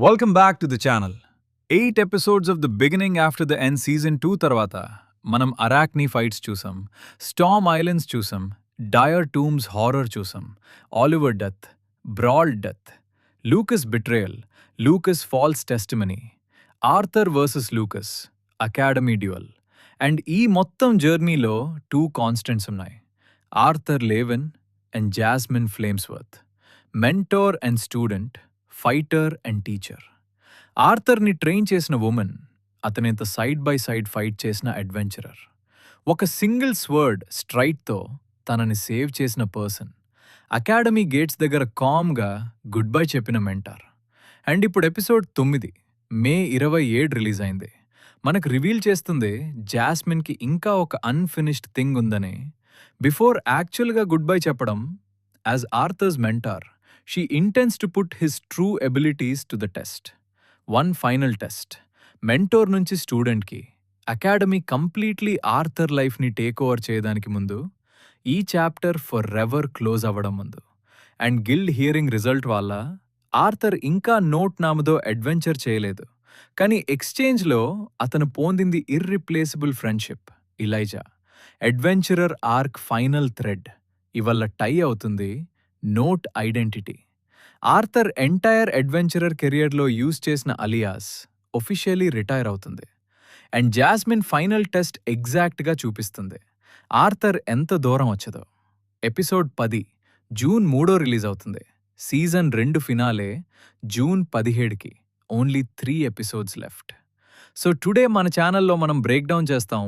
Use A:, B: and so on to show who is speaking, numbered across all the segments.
A: Welcome back to the channel. 8 episodes of the beginning after the end season 2 తర్వాత మనం అరాక్ని fights చూసాం, storm islands చూసాం, dire tombs horror చూసాం, Oliver death, brawl death, Lucas betrayal, Lucas false testimony, Arthur versus Lucas, academy duel. And ఈ మొత్తం జర్నీలో 2 constants ఉన్నాయి. Arthur Leywin and Jasmine Flamesworth, mentor and student, fighter and teacher. ఆర్థర్ని train చేసిన woman, అతనింత side by side fight చేసిన adventurer, ఒక single sword స్ట్రైట్తో తనని సేవ్ చేసిన పర్సన్, అకాడమీ గేట్స్ దగ్గర కామ్గా గుడ్ బై చెప్పిన మెంటార్. అండ్ ఇప్పుడు ఎపిసోడ్ 9 మే 27 రిలీజ్ అయింది. మనకు రివీల్ చేస్తుంది జాస్మిన్కి ఇంకా ఒక అన్ఫినిష్డ్ థింగ్ ఉందని. బిఫోర్ యాక్చువల్గా గుడ్ బై చెప్పడం, as Arthur's mentor she intends to put his true abilities to the test. One final test. Mentor నుంచి స్టూడెంట్కి, అకాడమీ కంప్లీట్లీ ఆర్థర్ లైఫ్ని టేక్ ఓవర్ చేయడానికి ముందు, ఈ చాప్టర్ ఫర్ ఎవర్ క్లోజ్ అవ్వడం ముందు. అండ్ గిల్డ్ హియరింగ్ రిజల్ట్ వల్ల ఆర్థర్ ఇంకా నోట్ నామదో అడ్వెంచర్ చేయలేదు. కానీ ఎక్స్చేంజ్లో అతను పొందింది irreplaceable friendship, Elijah. Adventurer arc final thread ఇవల్ల టై అవుతుంది Note identity. Arthur entire adventurer కెరియర్లో యూజ్ చేసిన అలియాస్ ఒఫిషియలీ రిటైర్ అవుతుంది. అండ్ జాస్మిన్ ఫైనల్ టెస్ట్ ఎగ్జాక్ట్గా చూపిస్తుంది ఆర్థర్ ఎంత దూరం వచ్చదో. ఎపిసోడ్ 10 జూన్ 3 రిలీజ్ అవుతుంది. సీజన్ 2 ఫినాలే జూన్ 17కి. Only 3 episodes left. So today మన ఛానల్లో మనం బ్రేక్ డౌన్ చేస్తాం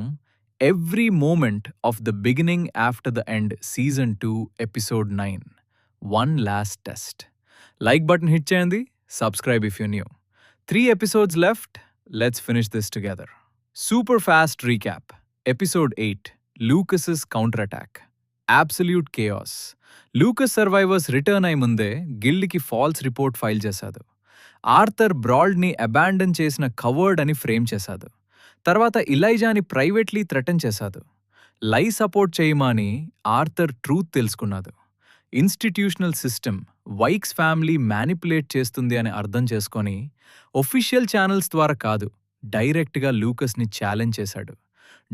A: every moment of the beginning after the end season 2 episode 9, one last test. Like button hit చేయండి, subscribe if you new. 3 episodes left, let's finish this together. Super fast recap. Episode 8 Lucas's counter attack. Absolute chaos. Lucas survivors return అయి ముందే గిల్డ్కి false report file చేశాడు. Arthur బ్రాల్డ్ని abandon చేసిన covered అని frame చేశాడు. తర్వాత ఇలైజాని privately threaten చేశాడు. లై సపోర్ట్ చేయమని ఆర్థర్ ట్రూత్ తెలుసుకున్నాడు. ఇన్స్టిట్యూషనల్ సిస్టమ్ వైక్స్ ఫ్యామిలీ మ్యానిపులేట్ చేస్తుంది అని అర్థం చేసుకొని ఒఫిషియల్ ఛానల్స్ ద్వారా కాదు, డైరెక్ట్గా లూకస్ని ఛాలెంజ్ చేశాడు.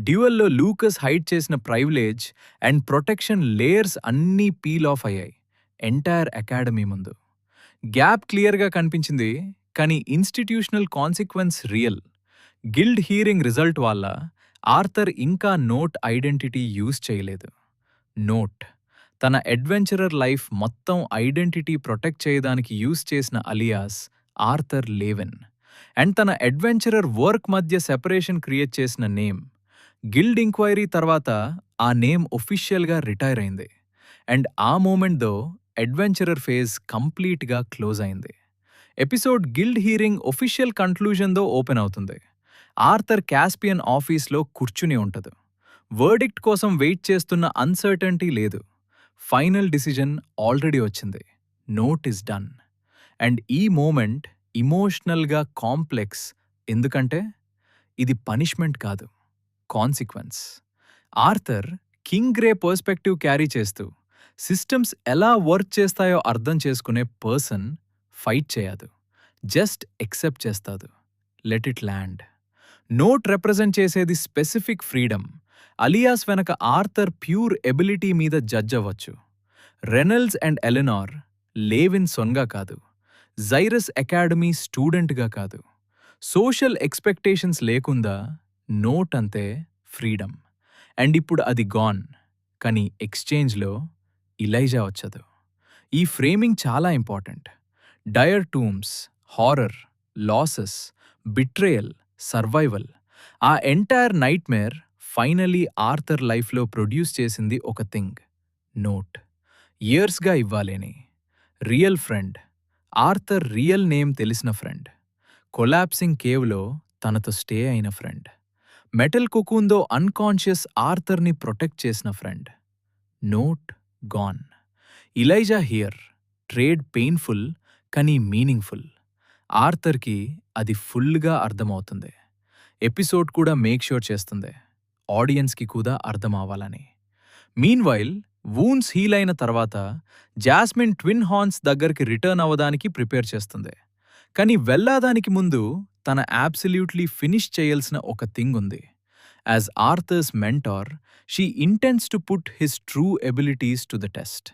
A: డ్యూయల్లో లూకస్ హైడ్ చేసిన ప్రైవిలేజ్ అండ్ ప్రొటెక్షన్ లేయర్స్ అన్నీ పీల్ ఆఫ్ అయ్యాయి ఎంటైర్ అకాడమీ ముందు. గ్యాప్ క్లియర్గా కనిపించింది, కానీ institutional consequence real. Guild hearing result వల్ల ఆర్థర్ ఇంకా నోట్ ఐడెంటిటీ యూజ్ చేయలేదు. నోట్ తన అడ్వెంచరర్ లైఫ్ మొత్తం ఐడెంటిటీ ప్రొటెక్ట్ చేయడానికి యూజ్ చేసిన అలియాస్ ఆర్థర్ లేవెన్. అండ్ తన అడ్వెంచరర్ వర్క్ మధ్య సెపరేషన్ క్రియేట్ చేసిన నేమ్. గిల్డ్ ఎంక్వైరీ తర్వాత ఆ నేమ్ ఒఫిషియల్గా రిటైర్ అయింది. అండ్ ఆ మూమెంట్తో అడ్వెంచరర్ ఫేజ్ కంప్లీట్గా క్లోజ్ అయింది. ఎపిసోడ్ గిల్డ్ హియరింగ్ ఒఫిషియల్ కన్క్లూజన్తో ఓపెన్ అవుతుంది. ఆర్థర్ కాస్పియన్ ఆఫీస్లో కూర్చుని ఉంటుంది. వర్డిక్ట్ కోసం వెయిట్ చేస్తున్న అన్సర్టనిటీ లేదు. ఫైనల్ డిసిజన్ ఆల్రెడీ వచ్చింది. Note is done. అండ్ ఈ మూమెంట్ ఇమోషనల్గా కాంప్లెక్స్, ఎందుకంటే ఇది పనిష్మెంట్ కాదు, consequence. Arthur King Grey perspective carry చేస్తూ సిస్టమ్స్ ఎలా వర్క్ చేస్తాయో అర్థం చేసుకునే పర్సన్ ఫైట్ చేయదు, జస్ట్ ఎక్సెప్ట్ చేస్తాడు. Let it land. Note represent చేసేది స్పెసిఫిక్ ఫ్రీడమ్. అలియాస్ వెనక ఆర్థర్ ప్యూర్ ఎబిలిటీ మీద జడ్జ్ అవ్వచ్చు. రెనల్డ్స్ అండ్ ఎలెనార్ లేవిన్ సొన్గా కాదు, జైరస్ అకాడమీ స్టూడెంట్గా కాదు. సోషల్ ఎక్స్పెక్టేషన్స్ లేకుండా నోట్ అంతే ఫ్రీడమ్. అండ్ ఇప్పుడు అది గాన్, కానీ ఎక్స్చేంజ్లో ఇలైజా వచ్చదు. ఈ ఫ్రేమింగ్ చాలా important. Dire tombs, horror, losses, betrayal, survival, ఆ ఎంటైర్ నైట్మేర్ ఫైనలీ ఆర్థర్ లైఫ్లో ప్రొడ్యూస్ చేసింది ఒక థింగ్, నోట్. ఇయర్స్గా ఇవ్వాలేని real friend. Arthur real name తెలిసిన ఫ్రెండ్. కొలాప్సింగ్ కేవ్లో తనతో స్టే అయిన ఫ్రెండ్. మెటల్ కుకూన్తో అన్కాన్షియస్ ఆర్థర్ని ప్రొటెక్ట్ చేసిన friend. Note gone. Elijah here. Trade painful కానీ మీనింగ్ఫుల్. ఆర్థర్కి అది ఫుల్గా అర్థమవుతుంది. ఎపిసోడ్ కూడా మేక్ ష్యూర్ చేస్తుంది ఆడియన్స్కి కూడా అర్థం అవ్వాలని. మీన్వైల్ వూన్స్ హీల్ అయిన తర్వాత జాస్మిన్ ట్విన్ హార్న్స్ దగ్గరికి రిటర్న్ అవ్వడానికి ప్రిపేర్ చేస్తుంది. కానీ వెళ్ళాదానికి ముందు తన అబ్సల్యూట్లీ ఫినిష్ చేయాల్సిన ఒక థింగ్ ఉంది. As Arthur's mentor, she intends to put his true abilities to the test.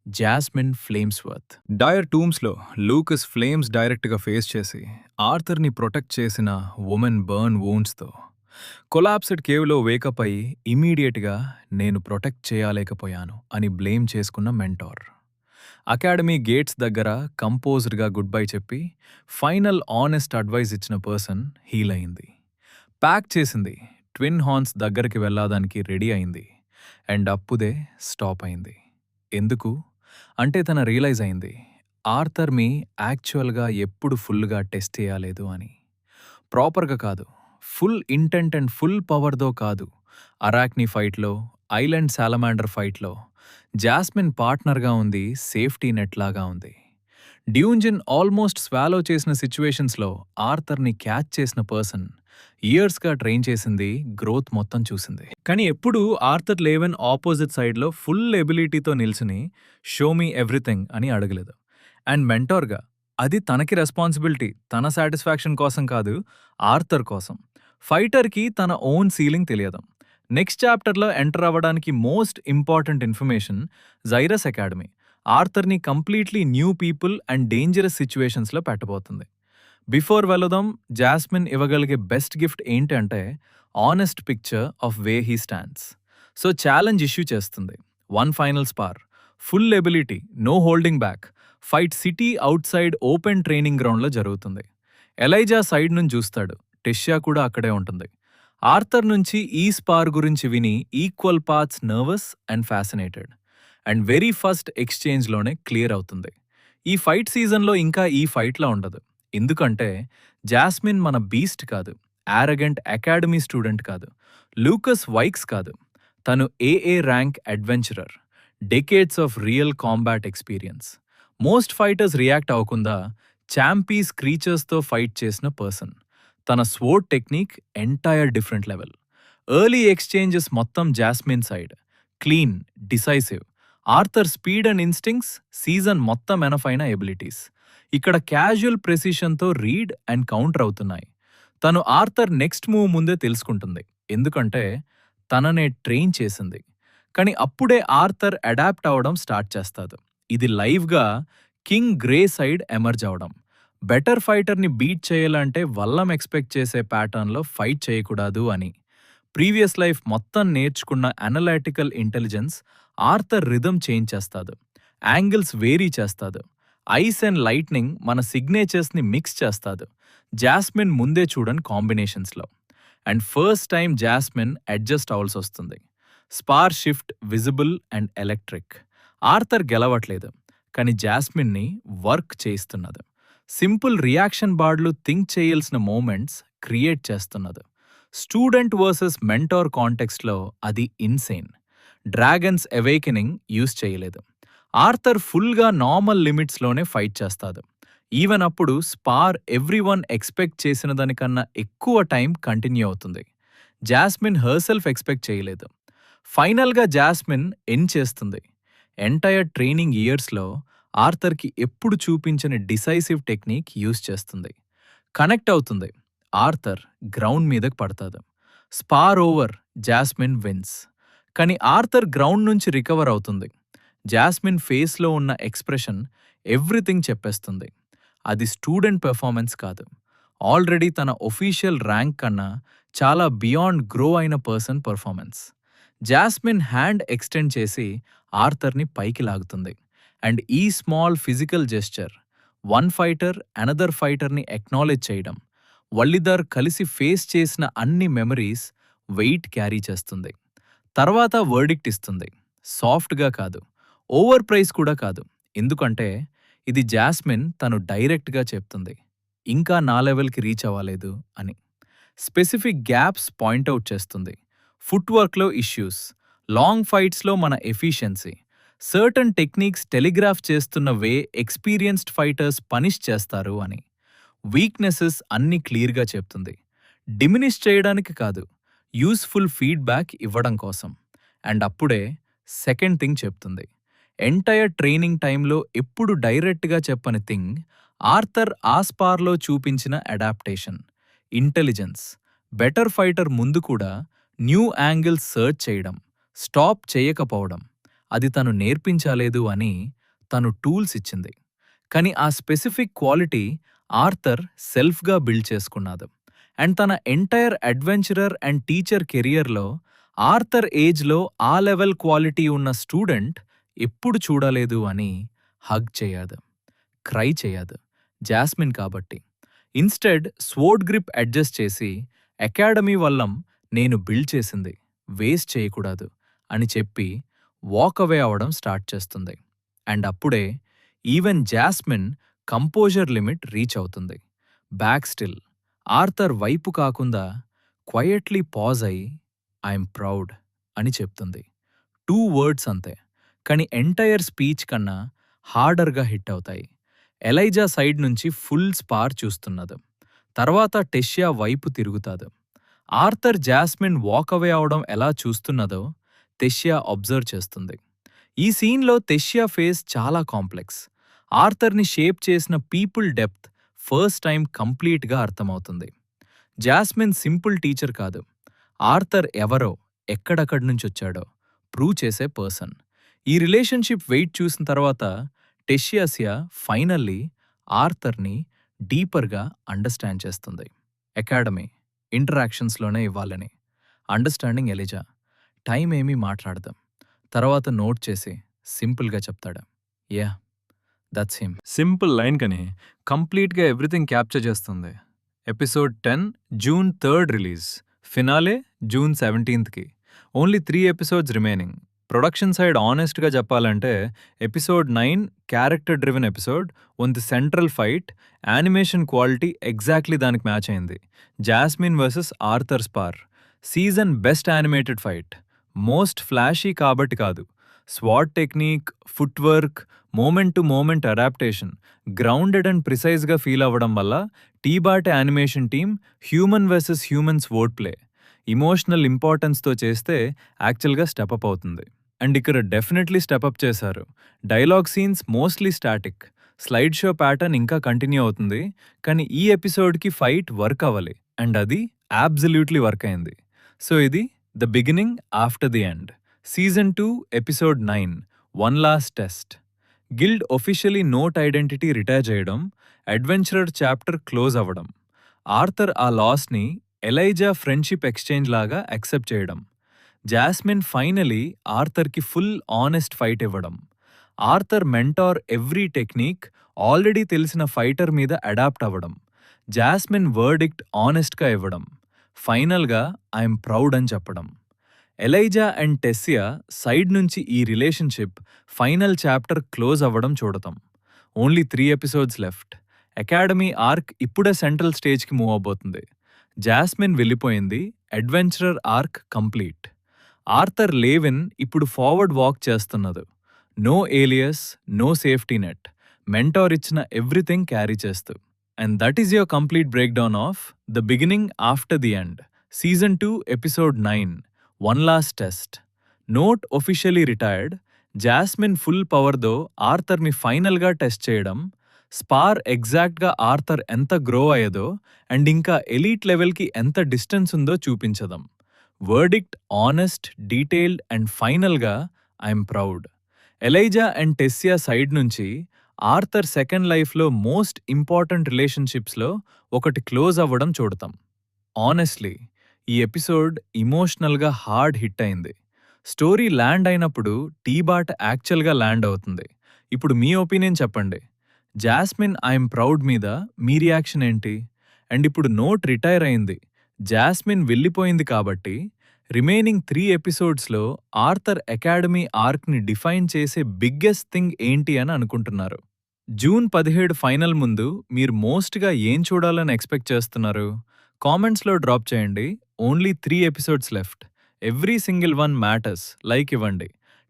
A: Jasmine Flamesworth. Dire టూమ్స్లో లూకస్ ఫ్లేమ్స్ డైరెక్ట్గా ఫేస్ చేసి ఆర్థర్ని ప్రొటెక్ట్ చేసిన ఉమెన్ బర్న్ వూండ్స్తో కొలాప్స్డ్ కేవ్లో వేకప్ అయి ఇమీడియట్గా నేను ప్రొటెక్ట్ చేయలేకపోయాను అని బ్లేమ్ చేసుకున్న మెంటార్. అకాడమీ గేట్స్ దగ్గర కంపోజ్డ్గా గుడ్ బై చెప్పి ఫైనల్ ఆనెస్ట్ అడ్వైస్ ఇచ్చిన పర్సన్ హీల్ అయింది. ప్యాక్ చేసింది, ట్విన్ హార్న్స్ దగ్గరికి వెళ్ళాదానికి రెడీ అయింది. అండ్ అప్పుడే స్టాప్ అయింది. ఎందుకు అంటే తన రియలైజ్ అయింది, ఆర్థర్ మీ యాక్చువల్గా ఎప్పుడు ఫుల్గా టెస్ట్ చేయలేదు అని. ప్రాపర్గా కాదు, ఫుల్ ఇంటెంట్ అండ్ ఫుల్ పవర్తో కాదు. అరాక్నీ ఫైట్లో, ఐలాండ్ సాలమాండర్ ఫైట్లో జాస్మిన్ పార్ట్నర్గా ఉంది, సేఫ్టీ నెట్ లాగా ఉంది. డ్యూంజిన్ ఆల్మోస్ట్ స్వాలో చేసిన సిచ్యువేషన్స్లో ఆర్థర్ని క్యాచ్ చేసిన పర్సన్ ఇయర్స్గా ట్రైన్ చేసింది, గ్రోత్ మొత్తం చూసింది. కానీ ఎప్పుడూ ఆర్థర్ లెవెన్ ఆపోజిట్ సైడ్లో ఫుల్ ఎబిలిటీతో నిల్చుని షో మీ ఎవ్రీథింగ్ అని అడగలేదు. అండ్ మెంటార్గా అది తనకి రెస్పాన్సిబిలిటీ, తన సాటిస్ఫాక్షన్ కోసం కాదు, ఆర్థర్ కోసం. ఫైటర్కి తన ఓన్ సీలింగ్ తెలియదు. నెక్స్ట్ చాప్టర్లో ఎంటర్ అవ్వడానికి most important information Jairus academy ఆర్థర్ని completely new people and dangerous సిచ్యువేషన్స్లో పెట్టబోతుంది. బిఫోర్ వెళదాం, జాస్మిన్ ఇవ్వగలిగే బెస్ట్ గిఫ్ట్ ఏంటి అంటే honest picture of way he stands. So challenge issue చేస్తుంది. One final spar, full ability, no holding back. Fight city outside open training గ్రౌండ్లో జరుగుతుంది. Elijah side నుంచి చూస్తాడు, టెషియా కూడా అక్కడే ఉంటుంది. ఆర్థర్ నుంచి ఈ స్పార్ గురించి విని equal parts nervous and fascinated. And very first ఎక్స్చేంజ్లోనే క్లియర్ అవుతుంది, ఈ ఫైట్ సీజన్లో ఇంకా ఈ ఫైట్లా ఉండదు. ఎందుకంటే జాస్మిన్ మన బీస్ట్ కాదు, యారగెంట్ అకాడమీ స్టూడెంట్ కాదు, లూకస్ వైక్స్ కాదు. తను ఏఏ rank adventurer, decades of real combat experience. Most fighters react అవ్వకుండా ఛాంపీస్ క్రీచర్స్తో ఫైట్ చేసిన పర్సన్. తన sword technique entire different level. Early exchanges మొత్తం jasmine side, clean, decisive. Arthur speed and instincts, season మొత్తం enough అయిన ఎబిలిటీస్. ఇక్కడ క్యాజువల్ ప్రెసిషన్తో రీడ్ అండ్ కౌంటర్ అవుతున్నాయి. తను Arthur next move ముందే తెలుసుకుంటుంది, ఎందుకంటే తననే ట్రైన్ చేసింది. కానీ అప్పుడే ఆర్థర్ అడాప్ట్ అవడం స్టార్ట్ చేస్తాడు. ఇది లైవ్గా కింగ్ గ్రే సైడ్ ఎమర్జ్ అవడం. బెటర్ ఫైటర్ని బీట్ చేయాలంటే వల్లం ఎక్స్పెక్ట్ చేసే ప్యాటర్న్లో ఫైట్ చేయకూడదు అని. ప్రీవియస్ లైఫ్ మొత్తం నేర్చుకున్న analytical intelligence Arthur rhythm change చేస్తాడు, యాంగిల్స్ వేరీ చేస్తాడు. ఐస్ అండ్ లైట్నింగ్ మన సిగ్నేచర్స్ని మిక్స్ చేస్తాడు, జాస్మిన్ ముందే చూడని కాంబినేషన్స్లో. And first time Jasmine adjust అవ్వాల్సి వస్తుంది. Spar shift visible and electric. Arthur గెలవట్లేదు, కానీ జాస్మిన్ని వర్క్ చేయిస్తున్నది. సింపుల్ రియాక్షన్ బార్డ్లు థింక్ చేయాల్సిన మూమెంట్స్ క్రియేట్ చేస్తున్నది. స్టూడెంట్ వర్సెస్ మెంటార్ కాంటెక్స్ట్లో అది ఇన్సేన్. డ్రాగన్స్ అవేకెనింగ్ యూజ్ చేయలేదు. ఆర్థర్ ఫుల్గా నార్మల్ లిమిట్స్లోనే ఫైట్ చేస్తాడు. ఈవెన్ అప్పుడు స్పార్ ఎవ్రీవన్ ఎక్స్పెక్ట్ చేసిన దానికన్నా ఎక్కువ టైం కంటిన్యూ అవుతుంది. జాస్మిన్ హర్సెల్ఫ్ ఎక్స్పెక్ట్ చేయలేదు. ఫైనల్గా జాస్మిన్ ఎండ్ చేస్తుంది. ఎంటైర్ ట్రైనింగ్ ఇయర్స్లో ఆర్థర్కి ఎప్పుడు చూపించని డిసైసివ్ టెక్నిక్ యూజ్ చేస్తుంది. కనెక్ట్ అవుతుంది. ఆర్థర్ గ్రౌండ్ మీదకి పడతాడు. Spar over, Jasmine wins. కానీ ఆర్థర్ గ్రౌండ్ నుంచి రికవర్ అవుతుంది. జాస్మిన్ ఫేస్లో ఉన్న ఎక్స్ప్రెషన్ ఎవ్రీథింగ్ చెప్పేస్తుంది. అది స్టూడెంట్ పెర్ఫార్మెన్స్ కాదు, ఆల్రెడీ తన ఒఫీషియల్ ర్యాంక్ కన్నా చాలా బియాండ్ గ్రో అయిన person performance. Jasmine hand extend చేసి ఆర్థర్ని పైకి లాగుతుంది. అండ్ ఈ small physical gesture, one fighter another ఫైటర్ని ఎక్నాలెడ్జ్ చేయడం, వాళ్ళిద్దరు కలిసి ఫేస్ చేసిన అన్ని మెమరీస్ వెయిట్ క్యారీ చేస్తుంది. తర్వాత వర్డిక్ట్ ఇస్తుంది. సాఫ్ట్గా కాదు, ఓవర్ ప్రైస్ కూడా కాదు. ఎందుకంటే ఇది జాస్మిన్ తను డైరెక్ట్గా చెప్తుంది, ఇంకా నా లెవెల్కి రీచ్ అవ్వలేదు అని. స్పెసిఫిక్ గ్యాప్స్ పాయింట్అవుట్ చేస్తుంది. ఫుట్వర్క్లో ఇష్యూస్, లాంగ్ ఫైట్స్లో మన ఎఫిషియన్సీ, సర్టన్ టెక్నిక్స్ టెలిగ్రాఫ్ చేస్తున్న వే ఎక్స్పీరియన్స్డ్ ఫైటర్స్ పనిష్ చేస్తారు అని. వీక్నెసెస్ అన్ని క్లియర్గా చెప్తుంది. డిమినిష్ చేయడానికి కాదు, యూస్ఫుల్ ఫీడ్బ్యాక్ ఇవ్వడం కోసం. అండ్ అప్పుడే సెకండ్ థింగ్ చెప్తుంది. ఎంటైర్ ట్రైనింగ్ టైంలో ఎప్పుడు డైరెక్ట్గా చెప్పని థింగ్, ఆర్థర్ ఆస్పార్లో చూపించిన అడాప్టేషన్, ఇంటెలిజెన్స్, బెటర్ ఫైటర్ ముందు కూడా న్యూ యాంగిల్స్ సర్చ్ చేయడం, స్టాప్ చేయకపోవడం, అది తను నేర్పించలేదు అని తను టూల్స్ ఇచ్చింది. కానీ ఆ స్పెసిఫిక్ క్వాలిటీ ఆర్థర్ సెల్ఫ్గా బిల్డ్ చేసుకున్నాడు. అండ్ తన ఎంటైర్ అడ్వెంచరర్ అండ్ టీచర్ కెరియర్లో ఆర్థర్ ఏజ్లో ఆ లెవెల్ క్వాలిటీ ఉన్న స్టూడెంట్ ఎప్పుడు చూడలేదు అని హగ్ చేయదు, క్రై చేయదు జాస్మిన్ కాబట్టి. ఇన్స్టెడ్ స్వోర్డ్ గ్రిప్ అడ్జస్ట్ చేసి అకాడమీ వల్లం నేను బిల్డ్ చేసింది వేస్ట్ చేయకూడదు అని చెప్పి వాక్ అవే అవడం స్టార్ట్ చేస్తుంది. అండ్ అప్పుడే even jasmine composer limit reach అవుతుంది. బ్యాక్ స్టిల్ ఆర్థర్ వైపు కాకుండా క్వయట్లీ పాజ్ అయి ఐఎమ్ ప్రౌడ్ అని చెప్తుంది. 2 వర్డ్స్ అంతే, కానీ ఎంటైర్ స్పీచ్ కన్నా హార్డర్గా హిట్ అవుతాయి. ఎలైజా సైడ్ నుంచి ఫుల్ స్పార్ చూస్తున్నది. తర్వాత టెషియా వైపు తిరుగుతాదు. ఆర్థర్ జాస్మిన్ వాకవే అవడం ఎలా చూస్తున్నదో టెషియా అబ్జర్వ్ చేస్తుంది. ఈ సీన్లో టెషియా ఫేస్ చాలా కాంప్లెక్స్. ఆర్థర్ని షేప్ చేసిన పీపుల్ డెప్త్ ఫస్ట్ టైం కంప్లీట్గా అర్థమవుతుంది. జాస్మిన్ సింపుల్ టీచర్ కాదు, ఆర్థర్ ఎవరో, ఎక్కడక్కడి నుంచొచ్చాడో ప్రూవ్ చేసే పర్సన్. ఈ రిలేషన్షిప్ వెయిట్ చూసిన తర్వాత టెషియాసియా ఫైనల్లీ ఆర్థర్ని డీపర్గా అండర్స్టాండ్ చేస్తుంది. అకాడమీ ఇంటరాక్షన్స్లోనే ఇవ్వాలని అండర్స్టాండింగ్ ఎలిజా. టైం ఏమీ మాట్లాడదాం, తర్వాత నోట్ చేసి సింపుల్గా చెప్తాడు, yeah that's him. Simple line కని కంప్లీట్గా ఎవ్రీథింగ్ క్యాప్చర్ చేస్తుంది. Episode 10 June 3rd release, finale June 17th. Only 3 episodes remaining. Production side ఆనెస్ట్గా చెప్పాలంటే episode 9 character driven episode, one the central fight, animation quality exactly దానికి match అయింది. Jasmine versus Arthur spar, season best animated fight. Most flashy కాబట్టి కాదు, sword technique, footwork, moment to moment adaptation, grounded and ప్రిసైజ్గా feel అవ్వడం వల్ల TBATE animation team human versus humans word play, emotional ఇంపార్టెన్స్తో చేస్తే యాక్చువల్గా step up అవుతుంది. And ఇక్కడ డెఫినెట్లీ స్టెపప్ చేశారు. Dialogue scenes mostly static, slide show pattern ఇంకా కంటిన్యూ అవుతుంది. కానీ ఈ ఎపిసోడ్కి ఫైట్ వర్క్ అవ్వాలి, అండ్ అది అబ్సల్యూట్లీ వర్క్ అయింది. సో ఇది the beginning after the end, season 2 episode 9 one last test. Guild officially Note identity retire చేయడం, అడ్వెంచరర్ చాప్టర్ క్లోజ్ అవ్వడం, ఆర్థర్ ఆ లాస్ని ఎలైజా ఫ్రెండ్షిప్ ఎక్స్చేంజ్ లాగా యాక్సెప్ట్ చేయడం, జాస్మిన్ ఫైనలీ ఆర్థర్కి ఫుల్ ఆనెస్ట్ ఫైట్ ఇవ్వడం, Arthur mentor every technique already తెలిసిన fighter మీద అడాప్ట్ అవ్వడం, జాస్మిన్ వర్డిక్ట్ ఆనెస్ట్గా ఇవ్వడం, ఫైనల్గా ఐఎమ్ ప్రౌడ్ అని చెప్పడం. ఎలైజా అండ్ టెస్సియా సైడ్ నుంచి ఈ రిలేషన్షిప్ ఫైనల్ చాప్టర్ క్లోజ్ అవ్వడం చూడతాం. Only 3 episodes left. Academy arc ఇప్పుడే సెంట్రల్ స్టేజ్కి మూవ్ అవబోతుంది. జాస్మిన్ వెళ్ళిపోయింది, adventurer arc complete. Arthur Leywin ఇప్పుడు ఫార్వర్డ్ వాక్ చేస్తున్నది. No alias, no safety net, mentor ఇచ్చిన ఎవ్రీథింగ్ క్యారీ చేస్తూ. And that is your complete break down of the beginning after the end, season 2 episode 9 one last test. Note officially retired, Jasmine full పవర్తో ఆర్థర్ని ఫైనల్గా test చేయడం, spar ఎగ్జాక్ట్గా Arthur ఎంత grow అయ్యేదో and ఇంకా ఎలీట్ లెవెల్కి ఎంత డిస్టెన్స్ ఉందో చూపించదాం. వర్డిక్ట్ ఆనెస్ట్, డీటెయిల్డ్ అండ్ ఫైనల్గా I'm proud. Elijah and Tessia side నుంచి ఆర్థర్ సెకండ్ లైఫ్లో మోస్ట్ ఇంపార్టెంట్ రిలేషన్షిప్స్లో ఒకటి క్లోజ్ అవ్వడం చూడతాం. ఆనెస్ట్లీ ఈ ఎపిసోడ్ ఇమోషనల్గా హార్డ్ హిట్ అయింది. స్టోరీ ల్యాండ్ అయినప్పుడు టీబాట్ యాక్చువల్గా ల్యాండ్ అవుతుంది. ఇప్పుడు మీ ఒపీనియన్ చెప్పండి. జాస్మిన్ ఐఎమ్ ప్రౌడ్ మీద మీ రియాక్షన్ ఏంటి? అండ్ ఇప్పుడు నోట్ రిటైర్ అయింది, జాస్మిన్ వెళ్ళిపోయింది కాబట్టి remaining 3 episodes Arthur academy ఆర్క్ని define చేసే బిగ్గెస్ట్ థింగ్ ఏంటి అని అనుకుంటున్నారు? June 17 ఫైనల్ ముందు మీరు మోస్ట్గా ఏం చూడాలని ఎక్స్పెక్ట్ చేస్తున్నారు? కామెంట్స్లో డ్రాప్ చేయండి. Only 3 episodes left. Every single one matters. Like ఇవ్వండి.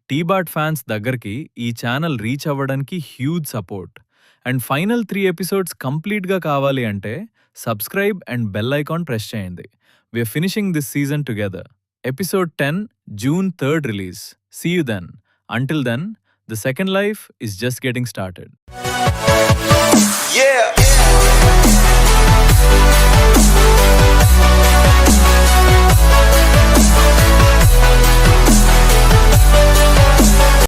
A: టీబాట్ ఫ్యాన్స్ దగ్గరికి ఈ ఛానల్ రీచ్ అవ్వడానికి huge support. And final 3 episodes కంప్లీట్గా కావాలి అంటే subscribe and bell icon press చేయండి. We're finishing this season together. Episode 10 June 3rd release. See you then. Until then, the second life is just getting started.
B: Yeah.